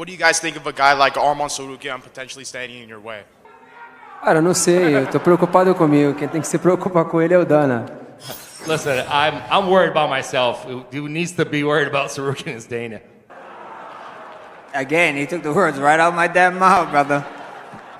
What do you guys think of a guy like Arman Tsarukyan potentially standing in your way? Cara, não sei, eu tô preocupado comigo. Quem tem que se preocupar com ele é o Dana. Listen, I'm worried about myself. Who needs to be worried about Tsarukyan is Dana. Again, he took the words right out of my damn mouth, brother.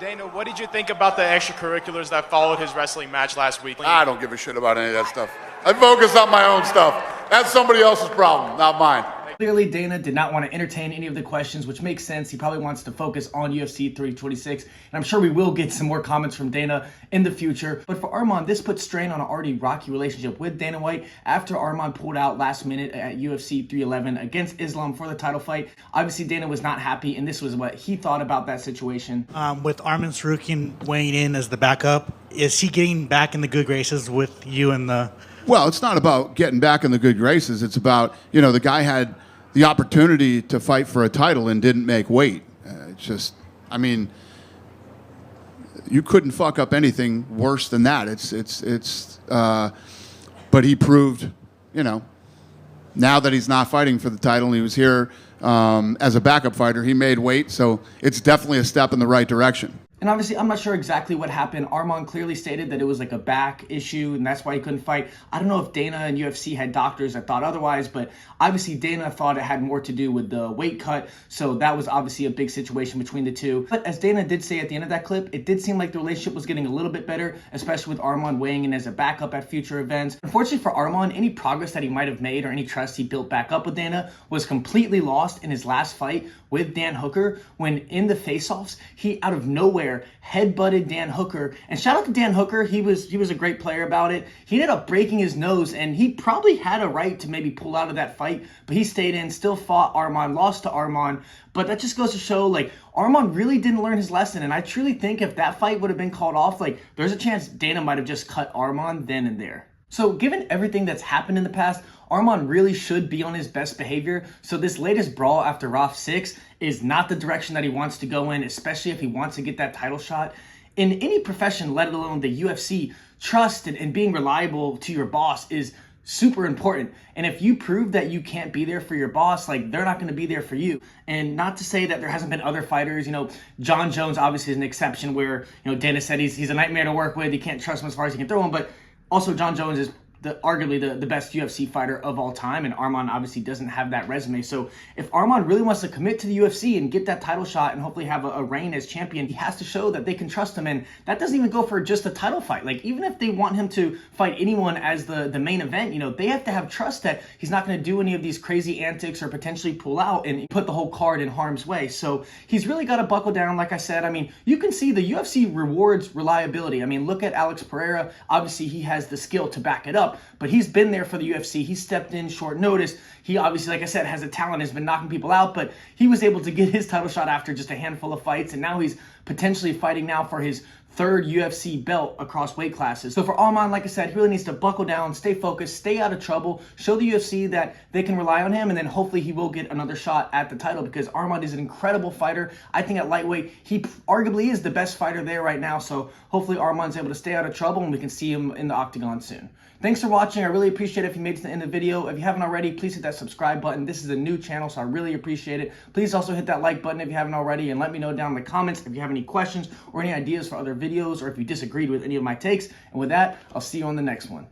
Dana, what did you think about the extracurriculars that followed his wrestling match last week? I don't give a shit about any of that stuff. I focus on my own stuff. That's somebody else's problem, not mine. Clearly, Dana did not want to entertain any of the questions, which makes sense. He probably wants to focus on UFC 326, and I'm sure we will get some more comments from Dana in the future. But for Arman, this puts strain on an already rocky relationship with Dana White after Arman pulled out last minute at UFC 311 against Islam for the title fight. Obviously, Dana was not happy, and this was what he thought about that situation. With Arman Tsarukyan weighing in as the backup, is he getting back in the good graces with you and the... Well, it's not about getting back in the good graces. It's about, the guy had the opportunity to fight for a title and didn't make weight. It's just, you couldn't fuck up anything worse than that. But he proved, now that he's not fighting for the title and he was here as a backup fighter, he made weight. So it's definitely a step in the right direction. And obviously, I'm not sure exactly what happened. Arman clearly stated that it was like a back issue, and that's why he couldn't fight. I don't know if Dana and UFC had doctors that thought otherwise, but obviously Dana thought it had more to do with the weight cut, so that was obviously a big situation between the two. But as Dana did say at the end of that clip, it did seem like the relationship was getting a little bit better, especially with Arman weighing in as a backup at future events. Unfortunately for Arman, any progress that he might have made or any trust he built back up with Dana was completely lost in his last fight with Dan Hooker, when in the face-offs, he out of nowhere headbutted Dan Hooker. And shout out to Dan Hooker, he was a great player about it. He ended up breaking his nose, and he probably had a right to maybe pull out of that fight, but he stayed in, still fought Arman, lost to Arman. But that just goes to show, Arman really didn't learn his lesson, and I truly think if that fight would have been called off, there's a chance Dana might have just cut Arman then and there. So given everything that's happened in the past, Arman really should be on his best behavior. So this latest brawl after RAF 6 is not the direction that he wants to go in, especially if he wants to get that title shot. In any profession, let alone the UFC, trust and being reliable to your boss is super important. And if you prove that you can't be there for your boss, they're not going to be there for you. And not to say that there hasn't been other fighters, John Jones obviously is an exception where, Dana said he's a nightmare to work with. You can't trust him as far as you can throw him, but also John Jones is arguably the best UFC fighter of all time, and Arman obviously doesn't have that resume. So if Arman really wants to commit to the UFC and get that title shot and hopefully have a reign as champion, he has to show that they can trust him. And that doesn't even go for just a title fight. Even if they want him to fight anyone as the main event, they have to have trust that he's not going to do any of these crazy antics or potentially pull out and put the whole card in harm's way. So he's really got to buckle down. Like I said, you can see the UFC rewards reliability. Look at Alex Pereira. Obviously, he has the skill to back it up, but he's been there for the UFC. He stepped in short notice. He obviously, like I said, has a talent, has been knocking people out, but he was able to get his title shot after just a handful of fights, and now he's potentially fighting now for his third UFC belt across weight classes. So for Arman, like I said, he really needs to buckle down, stay focused, stay out of trouble, show the UFC that they can rely on him, and then hopefully he will get another shot at the title, because Arman is an incredible fighter. I think at lightweight, he arguably is the best fighter there right now, so hopefully Arman's able to stay out of trouble and we can see him in the octagon soon. Thanks for watching. I really appreciate it if you made it to the end of the video. If you haven't already, please hit that subscribe button. This is a new channel, so I really appreciate it. Please also hit that like button if you haven't already, and let me know down in the comments if you have any questions or any ideas for other videos, or if you disagreed with any of my takes. And with that, I'll see you on the next one.